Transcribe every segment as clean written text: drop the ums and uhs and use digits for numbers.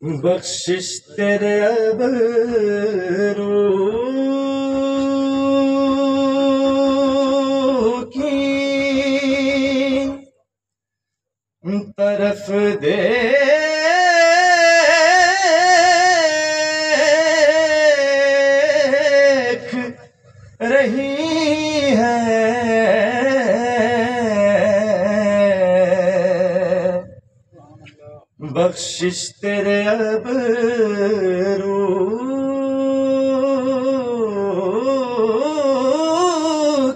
बख्शिश तेरे अबरू की तरफ देख रही है, बख्शिश तेरे अबरू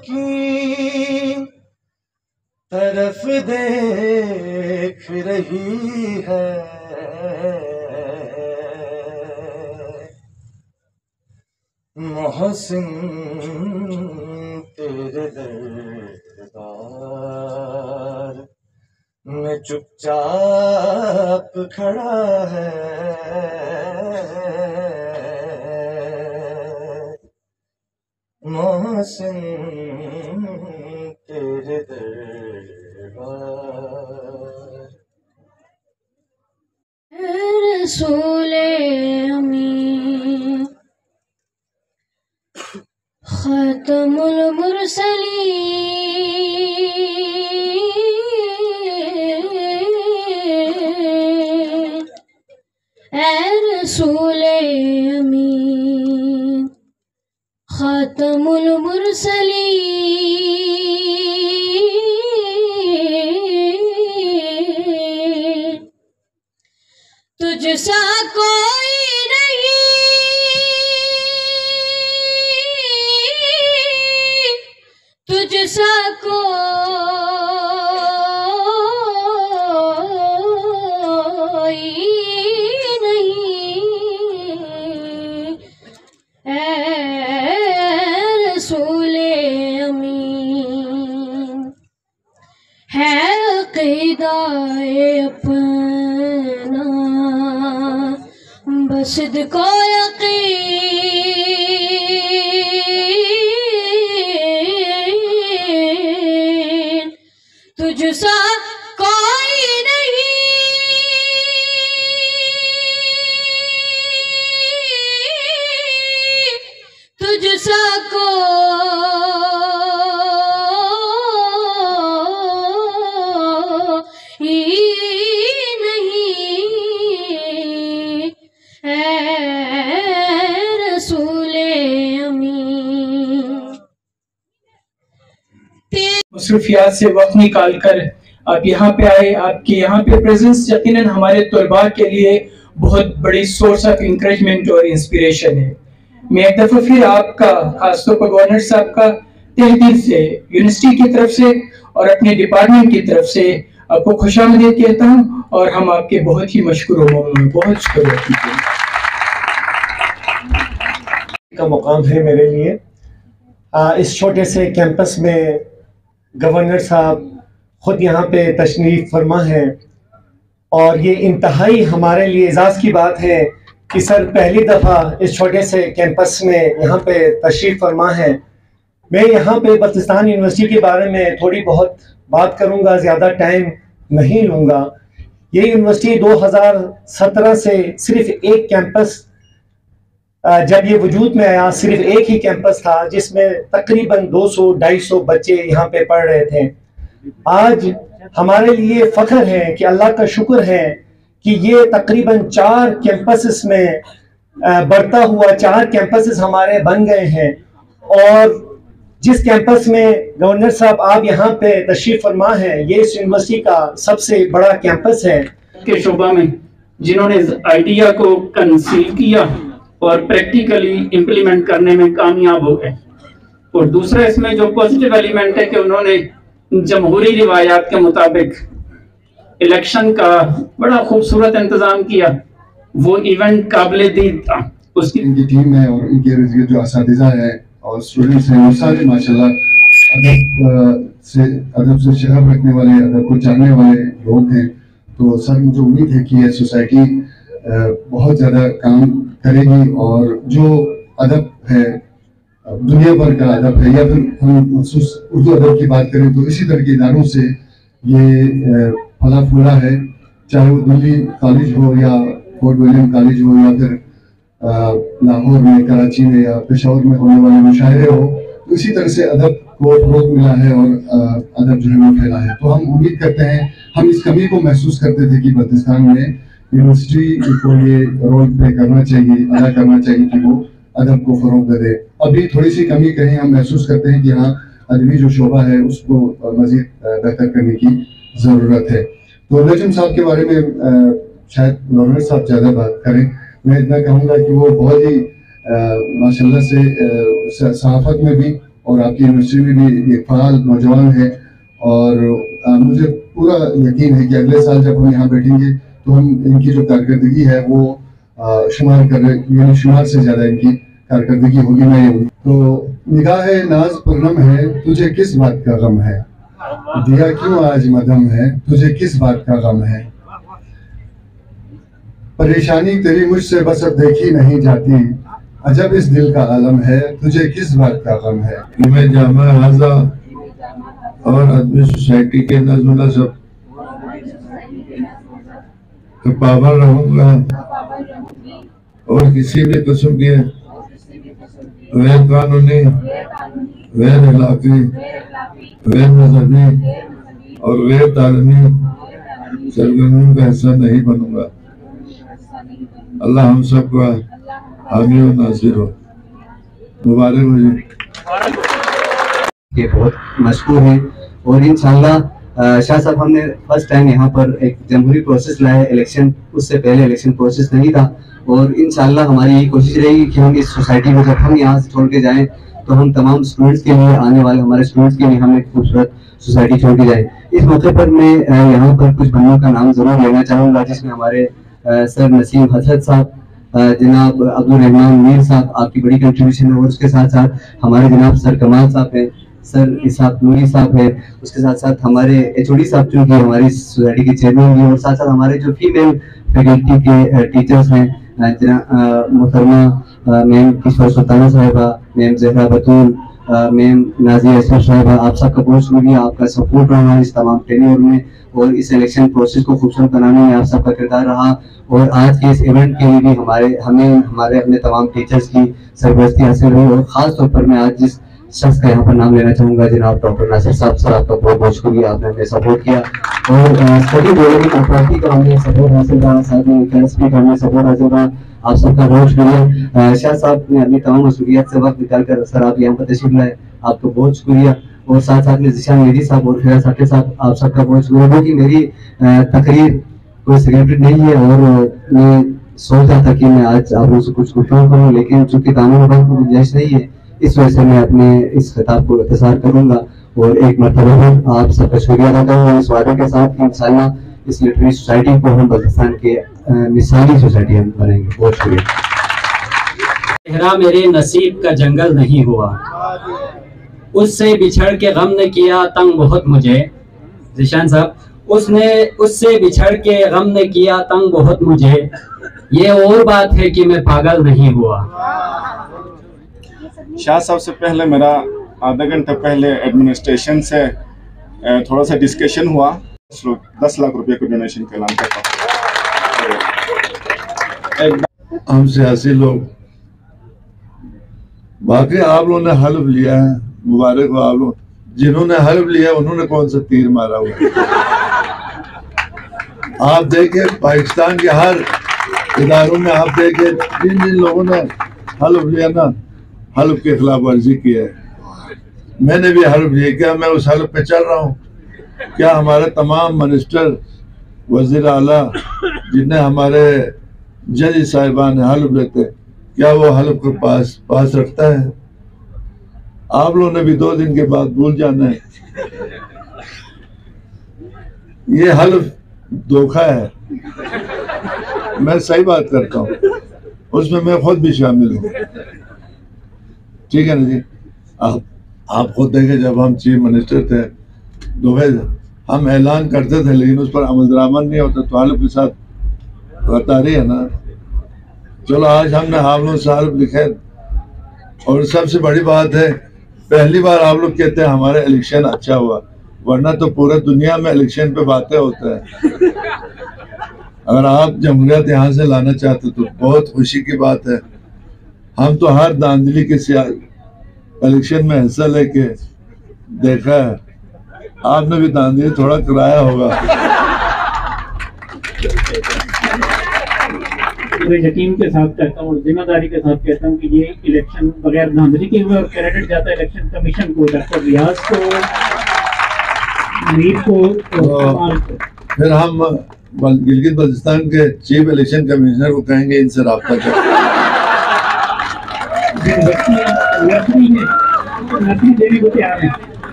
की तरफ देख रही है। मोहसिन तेरे दरबार में चुपचाप खड़ा है, मोहसिन तेरे दरबार। रसूले अमीन ख़ातमुल मुरसलीन, ऐ रसूले अमीन ख़ातमुल मुरसलीन, तुझसा कोई नहीं, तुझसा कोई नहीं, ऐ रसूले अमीन है अक़ीदा-ए अपना बस को यकीन, तुझसा कोई नहीं, तुझसा कोई नहीं, ऐ रसूले अमीन। मसरूफियात से वक्त निकाल कर आप यहाँ पे आए। आपकी यहाँ पे प्रेजेंस यकीनन हमारे तलबा के लिए बहुत बड़ी सोर्स ऑफ इंकरेजमेंट और इंस्पिरेशन है। मैं एक दफा फिर आपका खासतौर पर गवर्नर साहब का तहे दिल से यूनिवर्सिटी की तरफ से और अपने डिपार्टमेंट की तरफ से आपको खुशामदीद कहता हूँ और हम आपके बहुत ही मशकूर ममनून, बहुत शुक्रिया का मुकाम है मेरे लिए। इस छोटे से कैंपस में गवर्नर साहब खुद यहाँ पे तशरीफ फरमा है और ये इंतहाई हमारे लिए एजाज़ की बात है कि सर पहली दफ़ा इस छोटे से कैंपस में यहाँ पे तशरीफ फरमा है। मैं यहाँ पे बल्तिस्तान यूनिवर्सिटी के बारे में थोड़ी बहुत बात करूँगा, ज़्यादा टाइम नहीं लूँगा। ये यूनिवर्सिटी 2017 से सिर्फ एक कैंपस, जब ये वजूद में आया सिर्फ एक ही कैंपस था जिसमें तकरीबन 200-250 बच्चे यहाँ पे पढ़ रहे थे। आज हमारे लिए फ़ख्र है कि अल्लाह का शुक्र है कि ये तकरीबन 4 कैंपसेस में बढ़ता हुआ 4 कैंपसेस हमारे बन गए हैं। और जिस कैंपस में गवर्नर साहब आप यहाँ पे तशरीफ फरमा है, ये इस यूनिवर्सिटी का सबसे बड़ा कैंपस है के शोबा में जिन्होंने आइडिया को कंसीव किया और प्रैक्टिकली इम्प्लीमेंट करने में कामयाब हो गए। और दूसरा इसमें जो पॉजिटिव एलिमेंट है कि उन्होंने जमहूरी रिवायात के मुताबिक इलेक्शन का बड़ा खूबसूरत इंतजाम किया। वो इवेंट काबिल दीद था। उसकी इनकी टीम है और इनके जो असातिज़ा है और स्टूडेंट्स हैं वो सारे माशाल्लाह अदब से शगफ रखने वाले, अदब को जानने वाले लोग हैं। तो सर मुझे उम्मीद है कि ये सोसाइटी बहुत ज़्यादा काम करेगी और जो अदब है दुनिया भर का अदब है, या फिर हम उर्दू अदब की बात करें तो इसी तरह के इदारों से ये फला फूला है, चाहे वो दिल्ली कॉलेज हो या फोर्ट विलियम कॉलेज हो या फिर लाहौर में, कराची में या पेशावर में होने वाले मुशायरे हो, तो इसी तरह से अदब को फरोग मिला है और अदब जो है वो फैला है। तो हम उम्मीद करते हैं, हम इस कमी को महसूस करते थे कि बल्तिस्तान में यूनिवर्सिटी को ये रोल प्ले करना चाहिए, अदा करना चाहिए कि वो अदब को फरोग दे। अभी थोड़ी सी कमी कहीं हम महसूस करते हैं कि हाँ, अदबी जो शोबा है उसको मजीद बेहतर करने की ज़रूरत है। तो नजम साहब के बारे में शायद गवर्नर साहब ज़्यादा बात करें। मैं इतना कहूँगा कि वो बहुत ही माशाल्लाह से सहाफ़त में भी और आपकी यूनिवर्सिटी में भी एक फ़ाल नौजवान है, और मुझे पूरा यकीन है कि अगले साल जब हम यहाँ बैठेंगे तो हम इनकी जो कारकर्दगी है वो शुमार कर रहे, यानी शुमार से ज़्यादा इनकी कारकर्दगी होगी। मैं ये तो निगाह नाज पूनम है, तुझे किस बात का गम है, दिया क्यों आज मदम है, तुझे किस बात का गम है, परेशानी तेरी मुझसे बस अब देखी नहीं जाती, अजब इस दिल का आलम है, तुझे किस बात का गम है। मैं जामा हाजा और अदबी सोसाइटी के नज़्म नसब तो पाबंद रहूंगा और किसी भी किस्म के गैर कानूनी, गैर अखलाकी, गैर मजहबी और गैर तालीमी सरगर्मियों का हिस्सा नहीं बनूंगा। अल्लाह हम सबका हामी और नासिर हो। मुबारक हो जी। ये बहुत मशहूर है और इंशाल्लाह शाह साहब, हमने फर्स्ट टाइम यहाँ पर एक जमहूरी प्रोसेस लाया है। इलेक्शन, उससे पहले इलेक्शन प्रोसेस नहीं था, और इंशाल्लाह हमारी यही कोशिश रहेगी कि हम इस सोसाइटी को जब हम यहाँ से छोड़ के जाएं तो हम तमाम स्टूडेंट्स के लिए, आने वाले हमारे स्टूडेंट्स के लिए हम एक खूबसूरत सोसाइटी छोड़ के जाएं। इस मौके पर मैं यहाँ पर कुछ बंदों का नाम जरूर लेना चाहूँगा, जिसमें हमारे सर नसीम हजरत साहब, जनाब अब्दुल रहमान मीर साहब, आपकी बड़ी कंट्रीब्यूशन है, और उसके साथ साथ हमारे जनाब सर कमाल साहब हैं, सर इसाक नूरी साहब है, उसके साथ साथ हमारे एचओडी साहब जो कि हमारी सोसाइटी के चेयरमैन भी, और साथ साथ हमारे जो फीमेल फैकल्टी के टीचर्स हैं, मोहतरमा मैम किशोर सुल्ताना साहिबा, मैम जहरा बतूल, मैम नाजिया असफर साहिबा, आप सबका बहुत शुक्रिया, आपका सपोर्ट रहा इस तमाम टेन्योर में, और इस इलेक्शन प्रोसेस को खूबसूरत बनाने में आप सबका किरदार रहा। और आज के इस इवेंट के लिए भी हमारे अपने तमाम टीचर्स की सरपरस्ती हासिल हुई, और खास तौर पर मैं आज जिस शख्स का यहाँ पर नाम लेना चाहूँगा, जनाब डॉक्टर नासिर साहब, सर आपका बहुत बहुत शुक्रिया, आपने हमें सपोर्ट किया, और स्टडी बोर्ड की कंट्रैक्टी का हमें सपोर्ट हासिल रहा, साथ में कैरेस्पी का हमें सपोर्ट हासिल रहा, आप सबका बहुत शुक्रिया। शाह साहब ने अपनी तमाम मसूलियत से वक्त निकाल कर सर आप यहाँ पर तशरीफ लाए, आपको बहुत शुक्रिया, और साथ साथ में जिशान मेरी साहब और फिराज साहब के साथ आप सबका बहुत शुक्रिया, क्योंकि मेरी तकरीर कोई सेक्रेटरी नहीं है, और मैं सोच रहा था कि मैं आज आप लोगों से कुछ गुफ्तगू करूँ, लेकिन चूंकि कानून वक्त की गुंजाइश नहीं है, इस वजह से मैं अपने इस खिताब को इख्तिसार करूंगा, और एक मरतबा आप सबका शुक्रिया अदा करूँगा इस वादे के साथ कि इंशाअल्लाह इस लिटरेरी सोसाइटी को हम बल्तिस्तान के मिसाली सोसाइटी हम बनेंगे। बहुत शुक्रिया। चेहरा मेरे नसीब का जंगल नहीं हुआ, उससे बिछड़ के गम ने किया तंग बहुत मुझे, जिशान साहब, उससे बिछड़ के गम ने किया तंग बहुत मुझे, ये और बात है कि मैं पागल नहीं हुआ। शाह साहब से पहले मेरा आधा घंटा पहले एडमिनिस्ट्रेशन से थोड़ा सा डिस्कशन हुआ, 10 लाख रुपए को डोनेशन का ऐलान करता। हम सियासी लोग, बाकी आप लोगों ने हल्फ लिया है, मुबारक हो आप लोग। जिन्होंने हल्फ लिया उन्होंने कौन सा तीर मारा हुआ। आप देखें पाकिस्तान के हर इदारों में, आप देखें जिन लोगों ने हल्फ लिया ना, हल्फ के खिलाफ वर्जी की है। मैंने भी हल्फ लिया, क्या मैं उस हल्फ पे चल रहा हूँ? क्या हमारे तमाम मिनिस्टर, वजीर आला, जिन्हें हमारे जज साहिबान हल्फ लेते, क्या वो हल्फ को पास रखता है? आप लोगों ने भी 2 दिन के बाद भूल जाना है। ये हल्फ धोखा है, मैं सही बात करता हूँ, उसमें मैं खुद भी शामिल हूँ। ठीक है ना जी? आप खुद देखें, जब हम चीफ मिनिस्टर थे तो हम ऐलान करते थे, लेकिन उस पर अमलदरामद नहीं होता, तो हल्फ के साथ बता रही है ना। चलो आज हमने आप लोग से हल्फ लिखे, और सबसे बड़ी बात है, पहली बार आप लोग कहते हैं हमारा इलेक्शन अच्छा हुआ, वरना तो पूरे दुनिया में इलेक्शन पे बातें होते हैं। अगर आप जमहूरियत यहाँ से लाना चाहते तो बहुत खुशी की बात है। हम तो हर धांधली के इलेक्शन में हिस्सा लेके देखा है, आपने भी धांधली थोड़ा कराया होगा। तो यकीन के साथ कहता हूँ और जिम्मेदारी के साथ कहता हूँ कि ये इलेक्शन बगैर धांधली के हुए और क्रेडिट जाता है इलेक्शन कमीशन को, डॉक्टर रियाज को, मीर को और फिर हम गिलगित बल्तिस्तान के चीफ इलेक्शन कमिश्नर को कहेंगे इनसे रब्ता करें।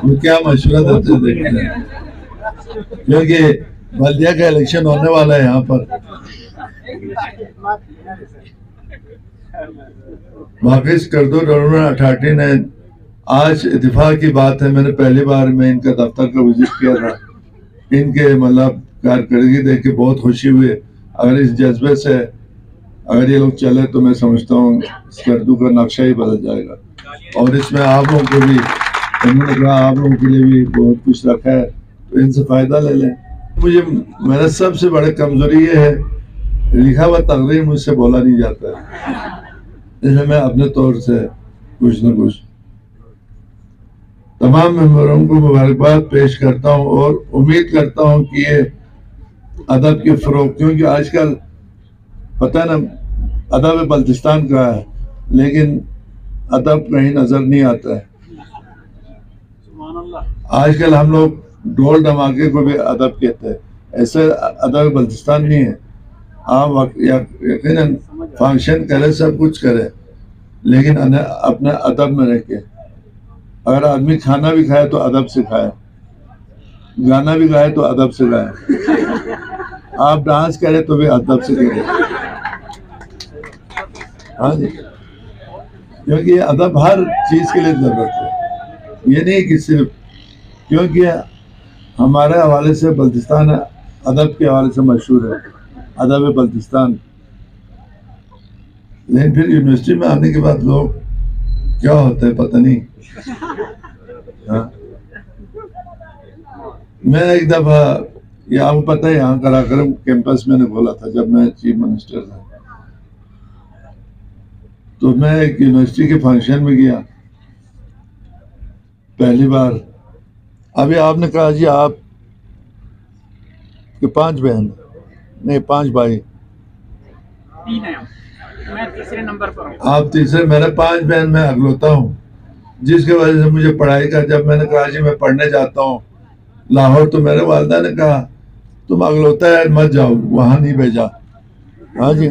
वो क्या मशवरा देते देखते हैं, क्योंकि बल्दिया का इलेक्शन होने वाला है यहाँ पर। वापिस कर दो गवर्नमेंट अथॉरिटी ने आज इत्तेफाक की बात है, मैंने पहली बार में इनका दफ्तर का विजिट किया था, इनके मतलब कारकर्दगी देख के बहुत खुशी हुई। अगर इस जज्बे से अगर ये लोग चले तो मैं समझता हूँ स्कर्दू का नक्शा ही बदल जाएगा। और इसमें आप लोगों को भी, उन्होंने कहा आप लोगों के लिए भी बहुत कुछ रखा है, तो इनसे फायदा ले लें। मुझे मेरा सबसे बड़ा कमजोरी ये है, लिखा हुआ तकरीर मुझसे बोला नहीं जाता है, इसलिए मैं अपने तौर से कुछ न कुछ तमाम मेंबरों को मुबारकबाद पेश करता हूँ और उम्मीद करता हूँ कि ये अदब की फरोग, क्योंकि आजकल पता है ना अदब बल्तिस्तान का है लेकिन अदब कहीं नजर नहीं आता है। आजकल हम लोग ढोल धमाके को भी अदब कहते हैं, ऐसे अदब बल्तिस्तान नहीं है। आप यकीनन फंक्शन करें, सब कुछ करें, लेकिन अपने अदब में रह के। अगर आदमी खाना भी खाए तो अदब से खाए, गाना भी गाए तो अदब से गाए, आप डांस करें तो भी अदब से करें। हाँ जी, क्योंकि ये अदब हर चीज के लिए जरूरत है, ये नहीं कि सिर्फ क्योंकि हमारे हवाले से बल्तिस्तान अदब के हवाले से मशहूर है, अदब बल्तिस्तान। लेकिन फिर यूनिवर्सिटी में आने के बाद लोग क्या होता है पता नहीं। हाँ, मैं एक दफा, ये आपको पता है यहाँ कराक्रम कैंपस मैंने खोला था जब मैं चीफ मिनिस्टर था, तो मैं एक यूनिवर्सिटी के फंक्शन में गया पहली बार। अभी आपने कहा जी आप कि 5 बहन नहीं 5 भाई, 3 है, मैं तीसरे नंबर पर हूँ। आप तीसरे, मेरे 5 बहन मैं अगलौता हूँ, जिसके वजह से मुझे पढ़ाई का, जब मैंने कहा जी मैं पढ़ने जाता हूँ लाहौर, तो मेरे वालिदा ने कहा तुम अगलौता है मत जाओ, वहाँ नहीं भेजा। हाँ जी,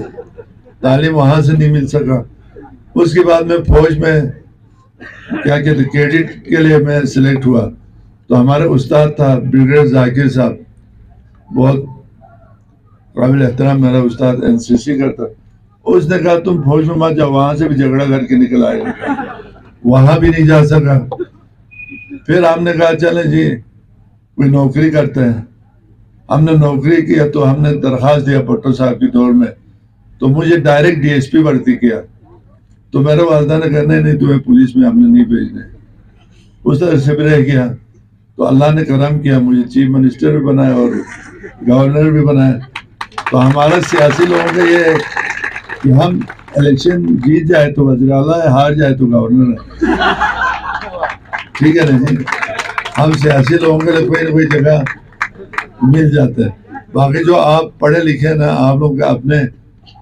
तालीम वहाँ से नहीं मिल सका। उसके बाद मैं फौज में क्या कहते कैडेट के लिए मैं सिलेक्ट हुआ, तो हमारे उस्ताद था ब्रिगेडियर जाकिर साहब, बहुत काबिल एहतराम मेरा उस्ताद, एनसीसी करता। उसने कहा तुम फौज में मत जाओ, वहां से भी झगड़ा करके निकल आए, वहां भी नहीं जा सका। फिर हमने कहा चले जी कोई नौकरी करते हैं। हमने नौकरी किया तो हमने दरख्वास्त दिया भुट्टो साहब की दौर में, तो मुझे डायरेक्ट डीएसपी भर्ती किया। तो मेरे वालिदा ने कहा नहीं तुम्हें पुलिस में हमने नहीं भेजने, उस तरह से भी रह गया। तो अल्लाह ने करम किया, मुझे चीफ मिनिस्टर भी बनाया और गवर्नर भी बनाया। तो हमारा सियासी लोगों का ये है कि हम इलेक्शन जीत जाए तो वज़ीर आला है, हार जाए तो गवर्नर है, ठीक है ना जी। हम सियासी लोगों के लिए कोई ना कोई जगह मिल जाता है। बाकी जो आप पढ़े लिखे ना, आप लोग अपने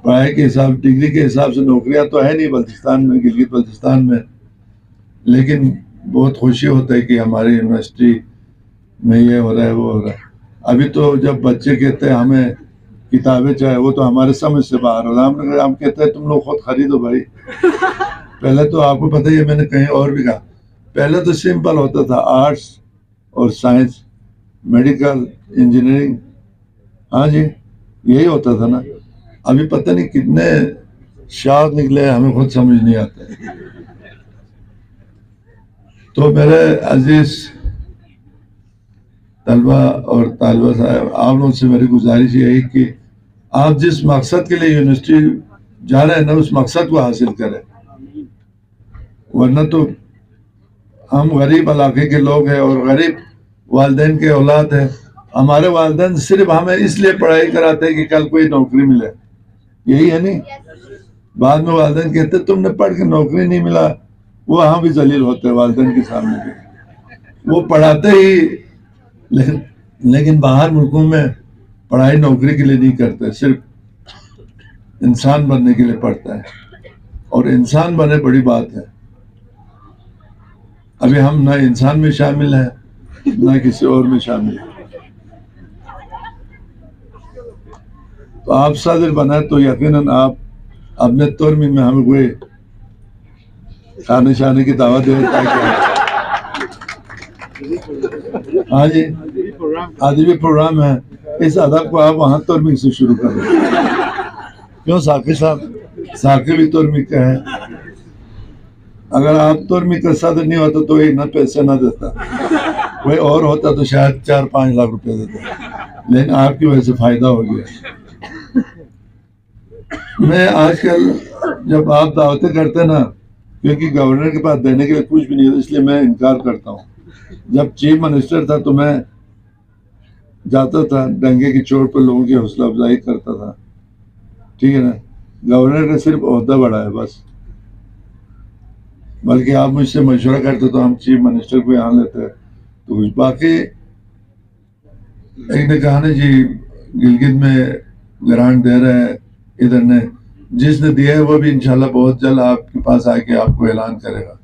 पढ़ाई के हिसाब, डिग्री के हिसाब से नौकरियां तो है नहीं बल्तिस्तान में, गिलगित बल्तिस्तान में, लेकिन बहुत खुशी होता है कि हमारी यूनिवर्सिटी में ये हो रहा है वो हो रहा है। अभी तो जब बच्चे कहते हैं हमें किताबें चाहिए, वो तो हमारे समझ से बाहर हो रहा है। हम कहते हैं तुम लोग खुद खरीदो भाई। पहले तो आपको पता ही है, मैंने कहीं और भी कहा, पहले तो सिंपल होता था, आर्ट्स और साइंस, मेडिकल, इंजीनियरिंग, हाँ जी यही होता था ना। अभी पता नहीं कितने शाद निकले, हमें खुद समझ नहीं आता। तो मेरे अजीज तलबा और तालिबा साहब, आप लोगों से मेरी गुजारिश यही कि आप जिस मकसद के लिए यूनिवर्सिटी जा रहे हैं ना, उस मकसद को हासिल करें, वरना तो हम गरीब इलाके के लोग हैं और गरीब वालिदैन के औलाद हैं, हमारे वालिदैन सिर्फ हमें इसलिए पढ़ाई कराते हैं कि कल कोई नौकरी मिले, यही है नहीं। बाद में वालिदैन कहते तुमने पढ़ के नौकरी नहीं मिला, वो हम भी जलील होते हैं वालिदैन के सामने भी। वो पढ़ाते ही लेकिन बाहर मुल्कों में पढ़ाई नौकरी के लिए नहीं करते, सिर्फ इंसान बनने के लिए पढ़ता है। और इंसान बने बड़ी बात है। अभी हम ना इंसान में शामिल हैं ना किसी और में शामिल हैं। तो आप सादिर बना तो यकीनन आप अपने तुर्मी में हमें कोई खाने शाने की दावत दे ताकि हाँ जी अदबी प्रोग्राम है, इस अदब को आप वहाँ तुर्मी से शुरू करें। क्यों साकिब साहब, साकिब भी तुर्मी का है। अगर आप तुर्मी का सदर नहीं होता तो इतना पैसे ना देता, कोई और होता तो शायद 4-5 लाख रुपए देता, लेकिन आपकी वजह से फायदा हो गया। मैं आजकल जब आप दावतें करते ना, क्योंकि गवर्नर के पास देने के लिए कुछ भी नहीं है, इसलिए मैं इनकार करता हूँ। जब चीफ मिनिस्टर था तो मैं जाता था, डंगे की चोट पर लोगों की हौसला अफजाई करता था, ठीक है ना। गवर्नर का सिर्फ ओहदा बड़ा है बस, बल्कि आप मुझसे मशवरा करते तो हम चीफ मिनिस्टर को यहाँ लेते तो कुछ। बाकी एक ने कहा ना जी गिलगित में ग्रांट दे रहे हैं, इधर ने जिसने दिया है वो भी इंशाल्लाह बहुत जल्द आपके पास आके आपको ऐलान करेगा,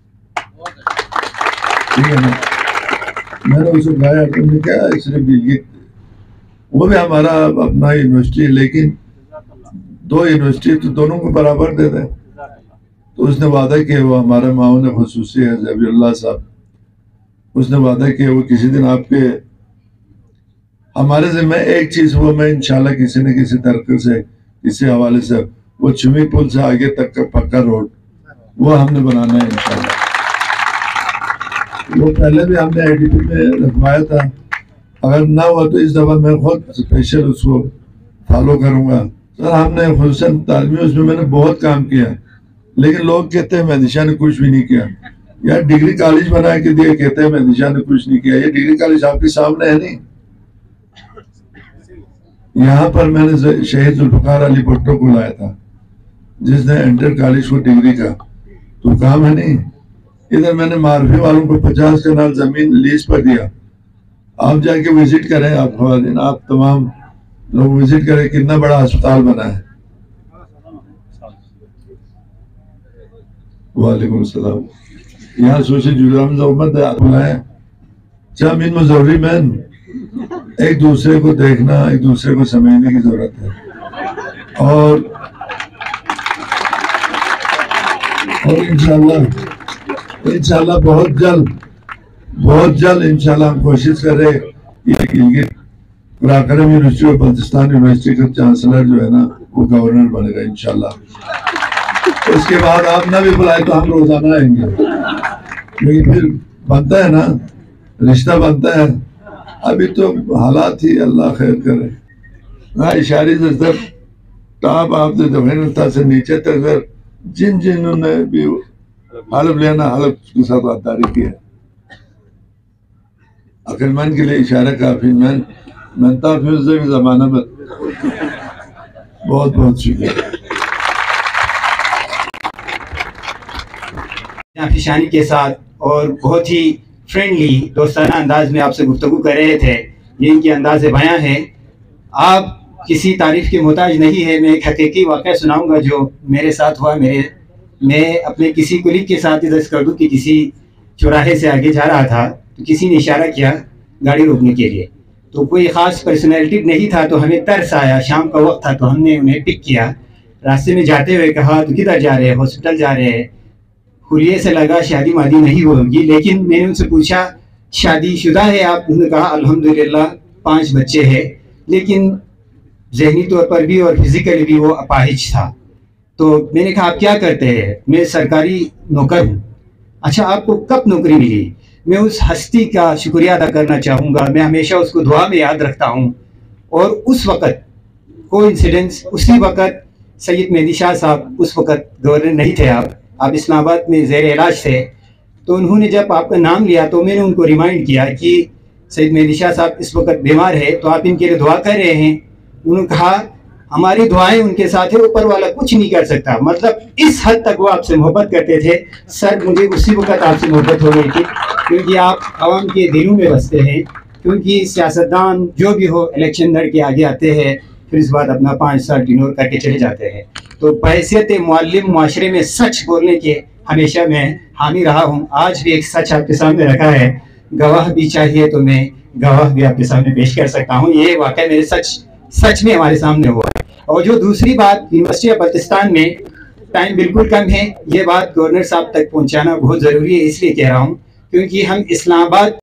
ठीक है ना। मैंने उसे कहा तुमने क्या सिर्फ गिलगित, वो भी हमारा अपना यूनिवर्सिटी है, लेकिन 2 यूनिवर्सिटी तो दोनों को बराबर दे दें। तो उसने वादा किया, वो हमारा माउन खुसूसी है जबीउल्लाह साहब, उसने वादा किया वो किसी दिन आपके हमारे ज़िम्मे एक चीज़ वो मैं इंशाल्लाह किसी न किसी तरीके से किसी हवाले से वो चुमी पुल से आगे तक का पक्का रोड वो हमने बनाना है इंशाल्लाह। वो पहले भी हमने IDP में रखवाया था, अगर ना हुआ तो इस दफ़ा मैं खुद स्पेशल उसको फॉलो करूँगा। सर हमने हुसैन तालमी उसमें मैंने बहुत काम किया, लेकिन लोग कहते हैं मेहदीशाह ने कुछ भी नहीं किया। यार डिग्री कॉलेज बना के दिया, कहते हैं मेहदीशाह ने कुछ नहीं किया। ये डिग्री कॉलेज आपके सामने है नहीं। यहाँ पर मैंने शहीद जुल्फ़िकार अली भुट्टो को लाया था, जिसने इंटर कॉलेज को डिग्री का, तो काम है नहीं। इधर मैंने मारफी वालों को 50 कनाल जमीन लीज पर दिया। आप जाके विजिट करें, आप खवातीन आप तमाम लोग विजिट करें, कितना बड़ा अस्पताल बना है। वालेकुम सलाम। यहाँ सोशल जुलाम जमीन में जरूरी मैन एक दूसरे को देखना, एक दूसरे को समझने की जरूरत है। और इंशाल्लाह बहुत जल्द इंशाल्लाह हम कोशिश कर रहे ये गिलगित कुराकरम यूनिवर्सिटी और बल्तिस्तान यूनिवर्सिटी का चांसलर जो है ना वो गवर्नर बनेगा इंशाल्लाह। उसके बाद आप ना भी बुलाए तो हम रोजाना आएंगे, क्योंकि फिर बनता है ना, रिश्ता बनता है। अभी तो हालात ही अल्लाह खैर करे ना। इशारे से सर टॉप आप जफीनता से नीचे तक सर जिन्होंने भी हल्फ लेना हल्फ के साथ गद्दारी की है। अक्लमंद के लिए इशारा काफी। मनता फिर जमाना में बहुत बहुत शुक्रिया। आफिशानी के साथ और बहुत ही फ्रेंडली दोस्ताना अंदाज में आपसे गुफ्तगू कर रहे थे। ये इनके अंदाज बयां है। आप किसी तारीफ के मोहताज नहीं है। मैं एक हकीकी वाक़या सुनाऊंगा जो मेरे साथ हुआ। मैं अपने किसी कुलीग के साथ इधर स्कर्दू की किसी चौराहे से आगे जा रहा था, तो किसी ने इशारा किया गाड़ी रोकने के लिए। तो कोई ख़ास पर्सनैलिटी नहीं था, तो हमें तरस आया। शाम का वक्त था, तो हमने उन्हें पिक किया। रास्ते में जाते हुए कहा तो किधर जा रहे हैं? हॉस्पिटल जा रहे हैं। हुलिये से लगा शादी मादी नहीं होगी, लेकिन मैंने उनसे पूछा शादीशुदा है आप? उन्होंने कहा अल्हम्दुलिल्लाह 5 बच्चे हैं, लेकिन जहनी तौर पर भी और फिजिकली भी वो अपाहिज था। तो मैंने कहा आप क्या करते हैं? मैं सरकारी नौकर हूँ। अच्छा, आपको कब नौकरी मिली? मैं उस हस्ती का शुक्रिया अदा करना चाहूँगा। मैं हमेशा उसको दुआ में याद रखता हूँ। और उस वक़्त कोइंसिडेंस, उसी वक़्त सैयद मेहदी शाह साहब उस वक़्त गवर्नर नहीं थे। आप इस्लामाबाद में ज़ेर इलाज थे। तो उन्होंने जब आपका नाम लिया तो मैंने उनको रिमाइंड किया कि सैयद मेहदी शाह साहब इस वक्त बीमार है, तो आप इनके लिए दुआ कर रहे हैं। उन्होंने कहा हमारी दुआएं उनके साथ है, ऊपर वाला कुछ नहीं कर सकता। मतलब इस हद तक वो आपसे मोहब्बत करते थे। सर मुझे उसी वक्त आपसे मोहब्बत हो गई थी, क्योंकि आप आवाम के दिलों में बसते हैं। क्योंकि सियासतदान जो भी हो इलेक्शन लड़ के आगे आते हैं, फिर इस बात अपना 5 साल इग्नोर करके चले जाते हैं। तो बहैसियत मुअल्लिम माशरे में सच बोलने के हमेशा मैं हामी रहा हूँ। आज भी एक सच आपके सामने रखा है, गवाह भी चाहिए तो मैं गवाह भी आपके सामने पेश कर सकता हूँ। ये वाकई मेरे सच में हमारे सामने हुआ है। और जो दूसरी बात, यूनिवर्सिटी ऑफ बल्तिस्तान में टाइम बिल्कुल कम है, ये बात गवर्नर साहब तक पहुँचाना बहुत ज़रूरी है। इसलिए कह रहा हूँ क्योंकि हम इस्लामाबाद